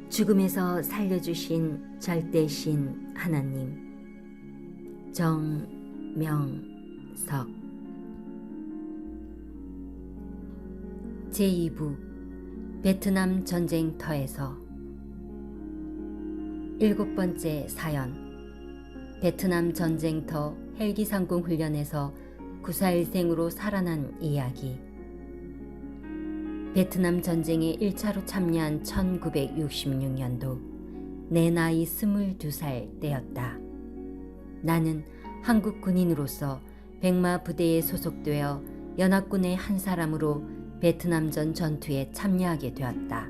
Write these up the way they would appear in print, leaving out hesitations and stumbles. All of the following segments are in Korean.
죽음에서 살려주신 절대신 하나님. 정명석. 제2부 베트남 전쟁터에서. 7번째 사연. 베트남 전쟁터 헬기 상공 훈련에서 구사일생으로 살아난 이야기. 베트남 전쟁에 1차로 참여한 1966년도 내 나이 22살 때였다. 나는 한국 군인으로서 백마 부대에 소속되어 연합군의 한 사람으로 베트남전 전투에 참여하게 되었다.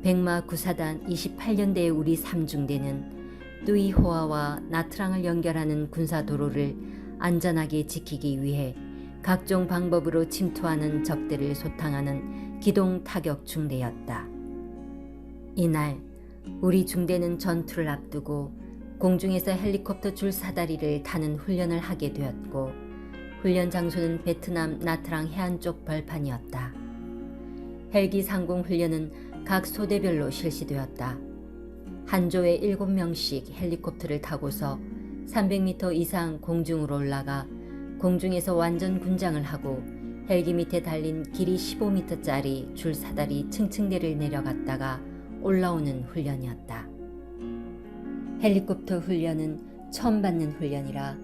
백마 구사단 28년대의 우리 3중대는 뚜이호아와 나트랑을 연결하는 군사도로를 안전하게 지키기 위해 각종 방법으로 침투하는 적들을 소탕하는 기동 타격 중대였다. 이날 우리 중대는 전투를 앞두고 공중에서 헬리콥터 줄 사다리를 타는 훈련을 하게 되었고, 훈련 장소는 베트남 나트랑 해안 쪽 벌판이었다. 헬기 상공 훈련은 각 소대별로 실시되었다. 한 조에 7명씩 헬리콥터를 타고서 300m 이상 공중으로 올라가 공중에서 완전 군장을 하고 헬기 밑에 달린 길이 15m짜리 줄 사다리 층층대를 내려갔다가 올라오는 훈련이었다. 헬리콥터 훈련은 처음 받는 훈련이라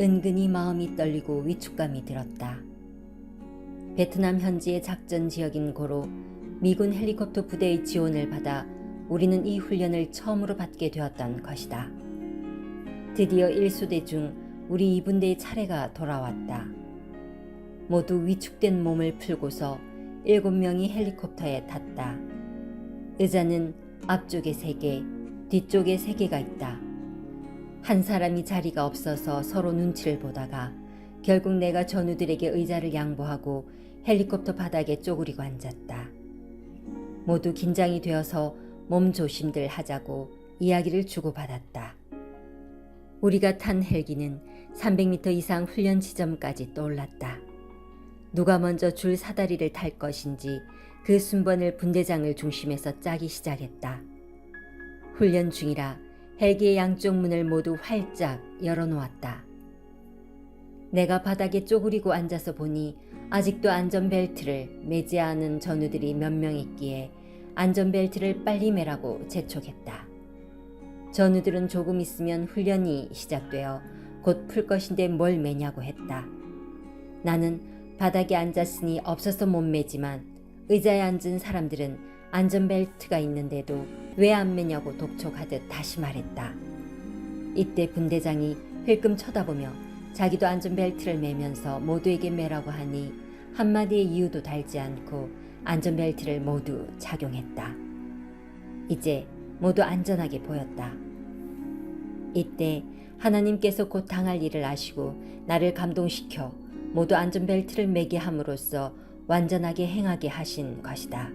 은근히 마음이 떨리고 위축감이 들었다. 베트남 현지의 작전 지역인 고로 미군 헬리콥터 부대의 지원을 받아 우리는 이 훈련을 처음으로 받게 되었던 것이다. 드디어 1소대 중 우리 2분대의 차례가 돌아왔다. 모두 위축된 몸을 풀고서 7명이 헬리콥터에 탔다. 의자는 앞쪽에 3개, 뒤쪽에 3개가 있다. 한 사람이 자리가 없어서 서로 눈치를 보다가 결국 내가 전우들에게 의자를 양보하고 헬리콥터 바닥에 쪼그리고 앉았다. 모두 긴장이 되어서 몸 조심들 하자고 이야기를 주고받았다. 우리가 탄 헬기는 300m 이상 훈련 지점까지 떠올랐다. 누가 먼저 줄 사다리를 탈 것인지 그 순번을 분대장을 중심에서 짜기 시작했다. 훈련 중이라 헬기의 양쪽 문을 모두 활짝 열어놓았다. 내가 바닥에 쪼그리고 앉아서 보니 아직도 안전벨트를 매지 않은 전우들이 몇 명 있기에 안전벨트를 빨리 매라고 재촉했다. 전우들은 조금 있으면 훈련이 시작되어 곧 풀 것인데 뭘 매냐고 했다. 나는 바닥에 앉았으니 없어서 못 매지만 의자에 앉은 사람들은 안전벨트가 있는데도 왜 안 매냐고 독촉하듯 다시 말했다. 이때 분대장이 힐끔 쳐다보며 자기도 안전벨트를 매면서 모두에게 매라고 하니 한마디의 이유도 달지 않고 안전벨트를 모두 착용했다. 이제 모두 안전하게 보였다. 이때 하나님께서 곧 당할 일을 아시고 나를 감동시켜 모두 안전벨트를 매게 함으로써 완전하게 행하게 하신 것이다.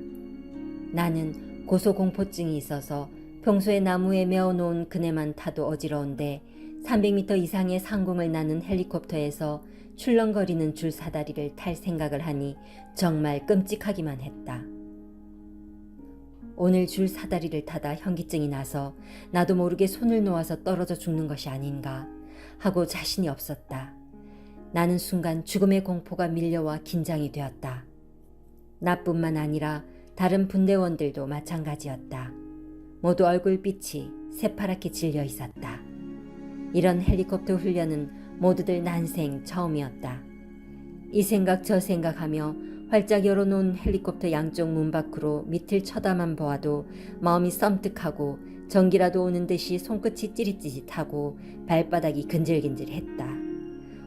나는 고소공포증이 있어서 평소에 나무에 메어놓은 그네만 타도 어지러운데 300m 이상의 상공을 나는 헬리콥터에서 출렁거리는 줄 사다리를 탈 생각을 하니 정말 끔찍하기만 했다. 오늘 줄 사다리를 타다 현기증이 나서 나도 모르게 손을 놓아서 떨어져 죽는 것이 아닌가 하고 자신이 없었다. 나는 순간 죽음의 공포가 밀려와 긴장이 되었다. 나뿐만 아니라 다른 분대원들도 마찬가지였다. 모두 얼굴빛이 새파랗게 질려 있었다. 이런 헬리콥터 훈련은 모두들 난생 처음이었다. 이 생각 저 생각하며 활짝 열어놓은 헬리콥터 양쪽 문 밖으로 밑을 쳐다만 보아도 마음이 썸뜩하고 전기라도 오는 듯이 손끝이 찌릿찌릿하고 발바닥이 근질근질했다.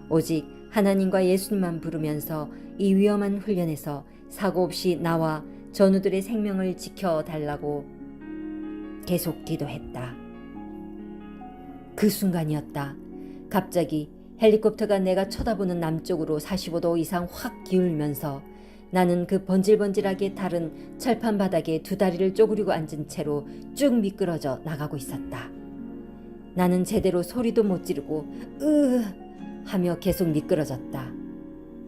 오직 하나님과 예수님만 부르면서 이 위험한 훈련에서 사고 없이 나와 전우들의 생명을 지켜달라고 계속 기도했다. 그 순간이었다. 갑자기 헬리콥터가 내가 쳐다보는 남쪽으로 45도 이상 확 기울면서 나는 그 번질번질하게 다른 철판 바닥에 두 다리를 쪼그리고 앉은 채로 쭉 미끄러져 나가고 있었다. 나는 제대로 소리도 못 지르고 으 하며 계속 미끄러졌다.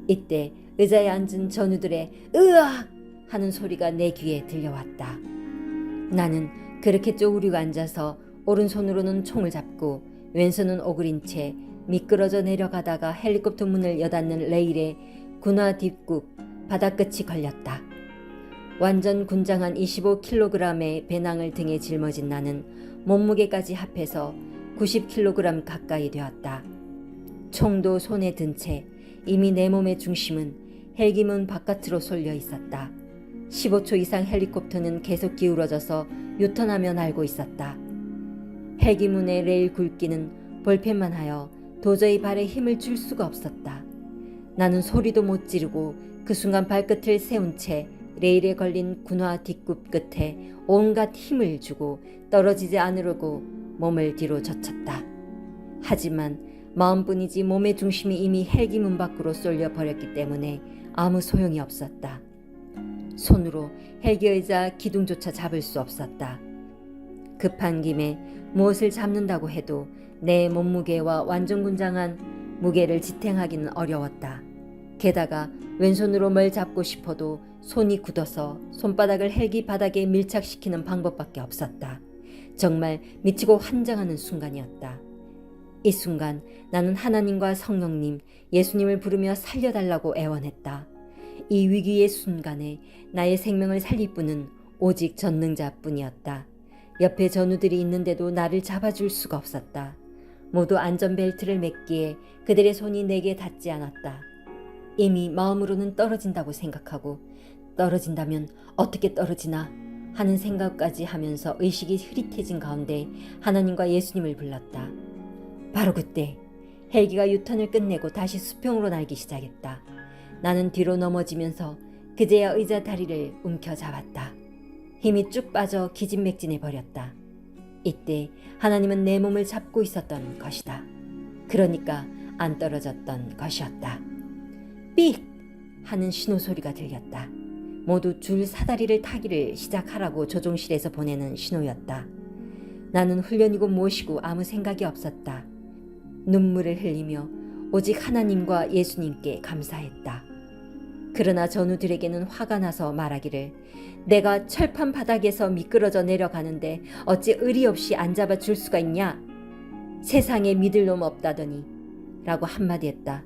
이때 의자에 앉은 전우들의 으악 하는 소리가 내 귀에 들려왔다. 나는 그렇게 쪼그리고 앉아서 오른손으로는 총을 잡고 왼손은 오그린 채 미끄러져 내려가다가 헬리콥터 문을 여닫는 레일에 군화 뒷굽 바닥끝이 걸렸다. 완전 군장한 25kg의 배낭을 등에 짊어진 나는 몸무게까지 합해서 90kg 가까이 되었다. 총도 손에 든 채 이미 내 몸의 중심은 헬기 문 바깥으로 쏠려 있었다. 15초 이상 헬리콥터는 계속 기울어져서 유턴하며 날고 있었다. 헬기 문의 레일 굵기는 볼펜만 하여 도저히 발에 힘을 줄 수가 없었다. 나는 소리도 못 지르고 그 순간 발끝을 세운 채 레일에 걸린 군화 뒷굽 끝에 온갖 힘을 주고 떨어지지 않으려고 몸을 뒤로 젖혔다. 하지만 마음뿐이지 몸의 중심이 이미 헬기 문 밖으로 쏠려 버렸기 때문에 아무 소용이 없었다. 손으로 헬기 의자 기둥조차 잡을 수 없었다. 급한 김에 무엇을 잡는다고 해도 내 몸무게와 완전 군장한 무게를 지탱하기는 어려웠다. 게다가 왼손으로 뭘 잡고 싶어도 손이 굳어서 손바닥을 헬기 바닥에 밀착시키는 방법밖에 없었다. 정말 미치고 환장하는 순간이었다. 이 순간 나는 하나님과 성령님, 예수님을 부르며 살려달라고 애원했다. 이 위기의 순간에 나의 생명을 살릴 분은 오직 전능자뿐이었다. 옆에 전우들이 있는데도 나를 잡아줄 수가 없었다. 모두 안전벨트를 맸기에 그들의 손이 내게 닿지 않았다. 이미 마음으로는 떨어진다고 생각하고 떨어진다면 어떻게 떨어지나 하는 생각까지 하면서 의식이 흐릿해진 가운데 하나님과 예수님을 불렀다. 바로 그때 헬기가 유턴을 끝내고 다시 수평으로 날기 시작했다. 나는 뒤로 넘어지면서 그제야 의자 다리를 움켜잡았다. 힘이 쭉 빠져 기진맥진해 버렸다. 이때 하나님은 내 몸을 잡고 있었던 것이다. 그러니까 안 떨어졌던 것이었다. 삑! 하는 신호소리가 들렸다. 모두 줄 사다리를 타기를 시작하라고 조종실에서 보내는 신호였다. 나는 훈련이고 무엇이고 아무 생각이 없었다. 눈물을 흘리며 오직 하나님과 예수님께 감사했다. 그러나 전우들에게는 화가 나서 말하기를 내가 철판 바닥에서 미끄러져 내려가는데 어찌 의리 없이 안 잡아줄 수가 있냐? 세상에 믿을 놈 없다더니 라고 한마디 했다.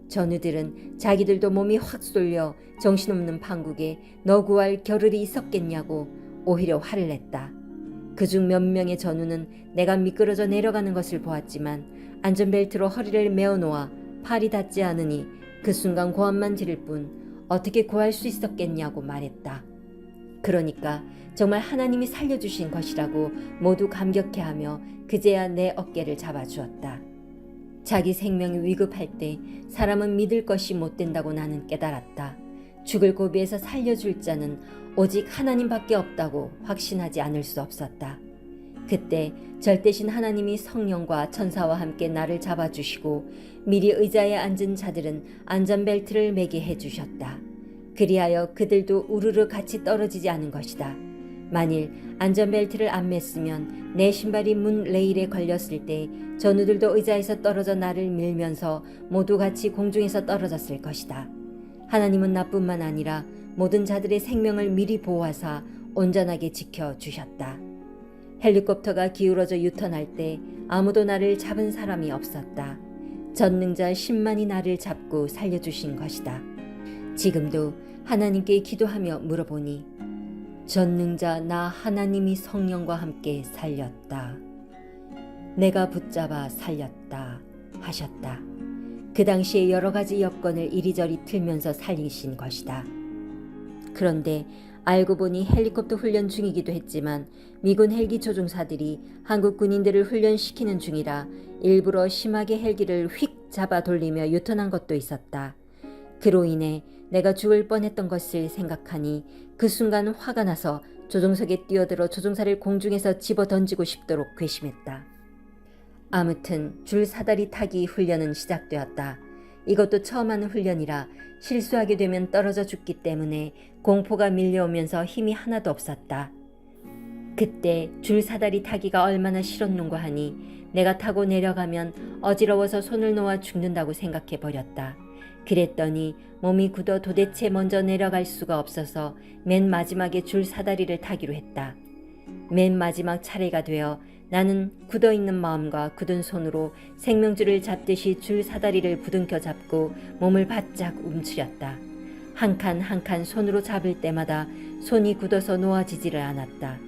전우들은 자기들도 몸이 확 쏠려 정신없는 판국에 너 구할 겨를이 있었겠냐고 오히려 화를 냈다. 그중 몇 명의 전우는 내가 미끄러져 내려가는 것을 보았지만 안전벨트로 허리를 메어놓아 팔이 닿지 않으니 그 순간 고함만 지를 뿐 어떻게 구할 수 있었겠냐고 말했다. 그러니까 정말 하나님이 살려주신 것이라고 모두 감격해하며 그제야 내 어깨를 잡아주었다. 자기 생명이 위급할 때 사람은 믿을 것이 못 된다고 나는 깨달았다. 죽을 고비에서 살려줄 자는 오직 하나님밖에 없다고 확신하지 않을 수 없었다. 그때 절대신 하나님이 성령과 천사와 함께 나를 잡아주시고 미리 의자에 앉은 자들은 안전벨트를 매게 해주셨다. 그리하여 그들도 우르르 같이 떨어지지 않은 것이다. 만일 안전벨트를 안 맸으면 내 신발이 문 레일에 걸렸을 때 전우들도 의자에서 떨어져 나를 밀면서 모두 같이 공중에서 떨어졌을 것이다. 하나님은 나뿐만 아니라 모든 자들의 생명을 미리 보호하사 온전하게 지켜주셨다. 헬리콥터가 기울어져 유턴할 때 아무도 나를 잡은 사람이 없었다. 전능자 10만이 나를 잡고 살려주신 것이다. 지금도 하나님께 기도하며 물어보니 전능자 나 하나님이 성령과 함께 살렸다. 내가 붙잡아 살렸다 하셨다. 그 당시에 여러 가지 여건을 이리저리 틀면서 살리신 것이다. 그런데 알고 보니 헬리콥터 훈련 중이기도 했지만 미군 헬기 조종사들이 한국 군인들을 훈련시키는 중이라 일부러 심하게 헬기를 휙 잡아 돌리며 유턴한 것도 있었다. 그로 인해 내가 죽을 뻔했던 것을 생각하니 그 순간 화가 나서 조종석에 뛰어들어 조종사를 공중에서 집어 던지고 싶도록 괘씸했다. 아무튼 줄 사다리 타기 훈련은 시작되었다. 이것도 처음 하는 훈련이라 실수하게 되면 떨어져 죽기 때문에 공포가 밀려오면서 힘이 하나도 없었다. 그때 줄 사다리 타기가 얼마나 싫었는가 하니 내가 타고 내려가면 어지러워서 손을 놓아 죽는다고 생각해 버렸다. 그랬더니 몸이 굳어 도대체 먼저 내려갈 수가 없어서 맨 마지막에 줄 사다리를 타기로 했다. 맨 마지막 차례가 되어 나는 굳어있는 마음과 굳은 손으로 생명줄을 잡듯이 줄 사다리를 부둥켜 잡고 몸을 바짝 움츠렸다. 한 칸 한 칸 손으로 잡을 때마다 손이 굳어서 놓아지지를 않았다.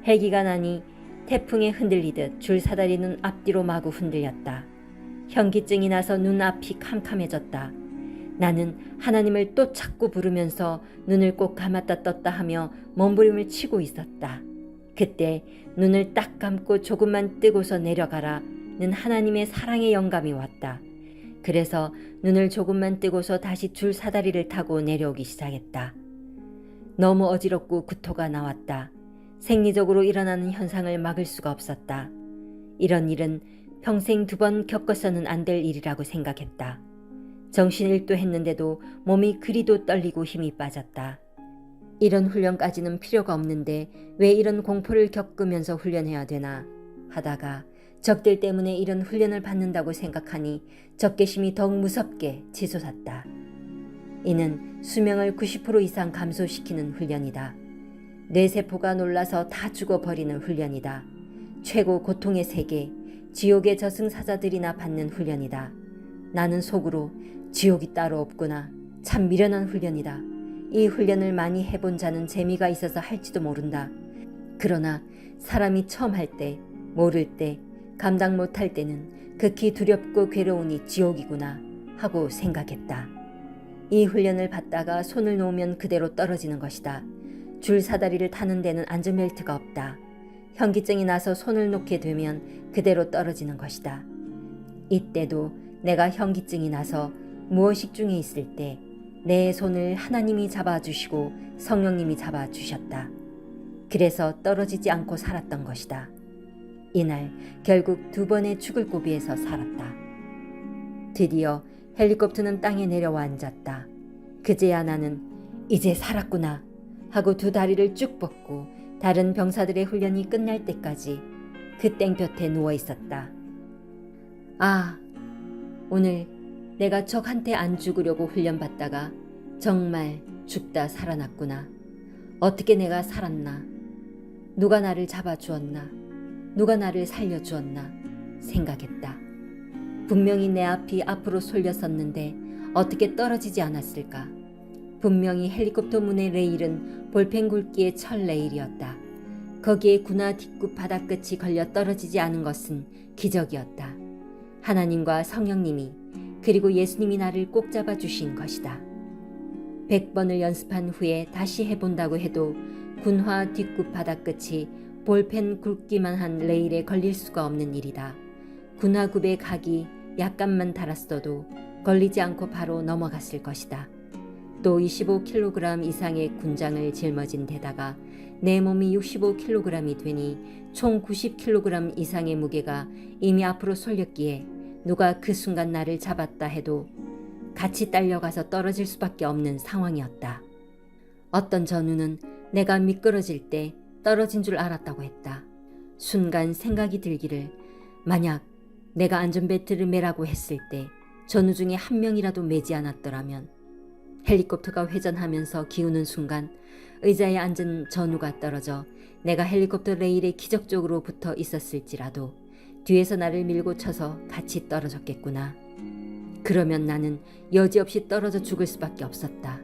해기가 나니 태풍에 흔들리듯 줄 사다리는 앞뒤로 마구 흔들렸다. 현기증이 나서 눈앞이 캄캄해졌다. 나는 하나님을 또 자꾸 부르면서 눈을 꼭 감았다 떴다 하며 몸부림을 치고 있었다. 그때 눈을 딱 감고 조금만 뜨고서 내려가라는 하나님의 사랑의 영감이 왔다. 그래서 눈을 조금만 뜨고서 다시 줄 사다리를 타고 내려오기 시작했다. 너무 어지럽고 구토가 나왔다. 생리적으로 일어나는 현상을 막을 수가 없었다. 이런 일은 평생 2번 겪어서는 안 될 일이라고 생각했다. 정신일도 했는데도 몸이 그리도 떨리고 힘이 빠졌다. 이런 훈련까지는 필요가 없는데 왜 이런 공포를 겪으면서 훈련해야 되나 하다가 적들 때문에 이런 훈련을 받는다고 생각하니 적개심이 더욱 무섭게 치솟았다. 이는 수명을 90% 이상 감소시키는 훈련이다. 뇌세포가 놀라서 다 죽어버리는 훈련이다. 최고 고통의 세계, 지옥의 저승사자들이나 받는 훈련이다. 나는 속으로 지옥이 따로 없구나. 참 미련한 훈련이다. 이 훈련을 많이 해본 자는 재미가 있어서 할지도 모른다. 그러나 사람이 처음 할 때, 모를 때, 감당 못할 때는 극히 두렵고 괴로우니 지옥이구나 하고 생각했다. 이 훈련을 받다가 손을 놓으면 그대로 떨어지는 것이다. 줄 사다리를 타는 데는 안전벨트가 없다. 현기증이 나서 손을 놓게 되면 그대로 떨어지는 것이다. 이때도 내가 현기증이 나서 무의식 중에 있을 때 내 손을 하나님이 잡아주시고 성령님이 잡아주셨다. 그래서 떨어지지 않고 살았던 것이다. 이날 결국 2번의 죽을 고비에서 살았다. 드디어 헬리콥터는 땅에 내려와 앉았다. 그제야 나는 이제 살았구나 하고 2 다리를 쭉 뻗고 다른 병사들의 훈련이 끝날 때까지 그 땡볕에 누워 있었다. 아, 오늘 내가 적한테 안 죽으려고 훈련받다가 정말 죽다 살아났구나. 어떻게 내가 살았나? 누가 나를 잡아주었나? 누가 나를 살려주었나? 생각했다. 분명히 내 앞이 앞으로 쏠렸었는데 어떻게 떨어지지 않았을까? 분명히 헬리콥터 문의 레일은 볼펜 굵기의 철 레일이었다. 거기에 군화 뒷굽 바닥끝이 걸려 떨어지지 않은 것은 기적이었다. 하나님과 성령님이 그리고 예수님이 나를 꼭 잡아주신 것이다. 100번을 연습한 후에 다시 해본다고 해도 군화 뒷굽 바닥끝이 볼펜 굵기만 한 레일에 걸릴 수가 없는 일이다. 군화굽의 각이 약간만 달았어도 걸리지 않고 바로 넘어갔을 것이다. 또 25kg 이상의 군장을 짊어진 데다가 내 몸이 65kg이 되니 총 90kg 이상의 무게가 이미 앞으로 쏠렸기에 누가 그 순간 나를 잡았다 해도 같이 딸려가서 떨어질 수밖에 없는 상황이었다. 어떤 전우는 내가 미끄러질 때 떨어진 줄 알았다고 했다. 순간 생각이 들기를 만약 내가 안전벨트를 매라고 했을 때 전우 중에 한 명이라도 매지 않았더라면 헬리콥터가 회전하면서 기우는 순간 의자에 앉은 전우가 떨어져 내가 헬리콥터 레일에 기적적으로 붙어 있었을지라도 뒤에서 나를 밀고 쳐서 같이 떨어졌겠구나. 그러면 나는 여지없이 떨어져 죽을 수밖에 없었다.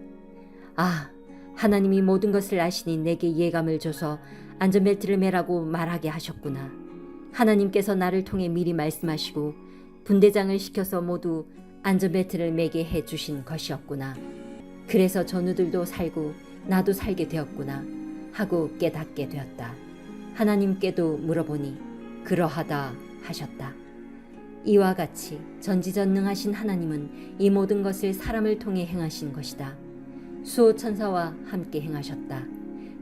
아, 하나님이 모든 것을 아시니 내게 예감을 줘서 안전벨트를 매라고 말하게 하셨구나. 하나님께서 나를 통해 미리 말씀하시고 분대장을 시켜서 모두 안전벨트를 매게 해주신 것이었구나. 그래서 전우들도 살고 나도 살게 되었구나 하고 깨닫게 되었다. 하나님께도 물어보니 그러하다 하셨다. 이와 같이 전지전능하신 하나님은 이 모든 것을 사람을 통해 행하신 것이다. 수호 천사와 함께 행하셨다.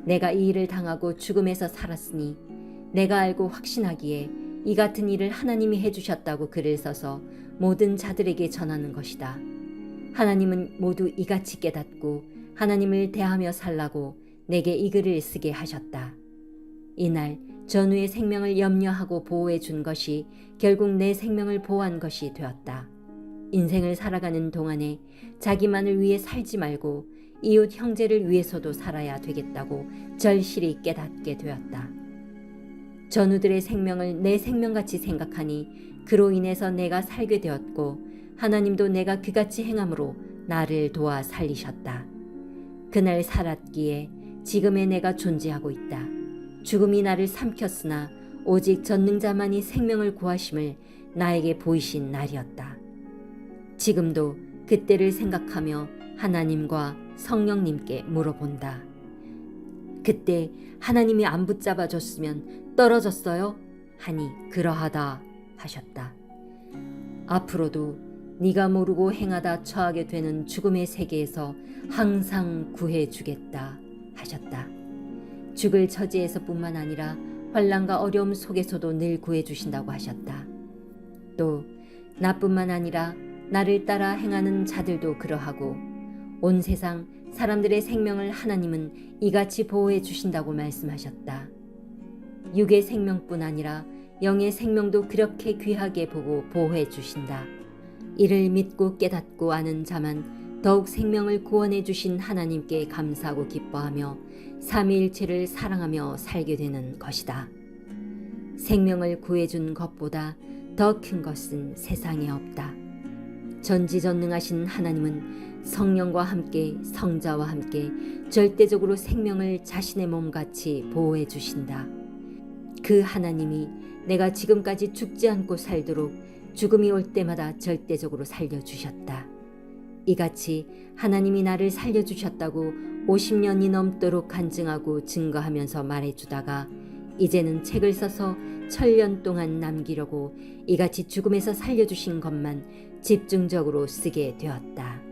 내가 이 일을 당하고 죽음에서 살았으니 내가 알고 확신하기에 이 같은 일을 하나님이 해주셨다고 글을 써서 모든 자들에게 전하는 것이다. 하나님은 모두 이같이 깨닫고 하나님을 대하며 살라고 내게 이 글을 쓰게 하셨다. 이날 전우의 생명을 염려하고 보호해 준 것이 결국 내 생명을 보호한 것이 되었다. 인생을 살아가는 동안에 자기만을 위해 살지 말고 이웃 형제를 위해서도 살아야 되겠다고 절실히 깨닫게 되었다. 전우들의 생명을 내 생명같이 생각하니 그로 인해서 내가 살게 되었고 하나님도 내가 그같이 행함으로 나를 도와 살리셨다. 그날 살았기에 지금의 내가 존재하고 있다. 죽음이 나를 삼켰으나 오직 전능자만이 생명을 구하심을 나에게 보이신 날이었다. 지금도 그때를 생각하며 하나님과 성령님께 물어본다. 그때 하나님이 안 붙잡아 줬으면 떨어졌어요? 하니 그러하다 하셨다. 앞으로도 네가 모르고 행하다 처하게 되는 죽음의 세계에서 항상 구해 주겠다 하셨다. 죽을 처지에서뿐만 아니라 환난과 어려움 속에서도 늘 구해 주신다고 하셨다. 또 나뿐만 아니라 나를 따라 행하는 자들도 그러하고 온 세상 사람들의 생명을 하나님은 이같이 보호해 주신다고 말씀하셨다. 육의 생명뿐 아니라 영의 생명도 그렇게 귀하게 보고 보호해 주신다. 이를 믿고 깨닫고 아는 자만 더욱 생명을 구원해 주신 하나님께 감사하고 기뻐하며 삼위일체를 사랑하며 살게 되는 것이다. 생명을 구해준 것보다 더 큰 것은 세상에 없다. 전지전능하신 하나님은 성령과 함께 성자와 함께 절대적으로 생명을 자신의 몸같이 보호해 주신다. 그 하나님이 내가 지금까지 죽지 않고 살도록 죽음이 올 때마다 절대적으로 살려주셨다. 이같이 하나님이 나를 살려주셨다고 50년이 넘도록 간증하고 증거하면서 말해주다가 이제는 책을 써서 1000년 동안 남기려고 이같이 죽음에서 살려주신 것만 집중적으로 쓰게 되었다.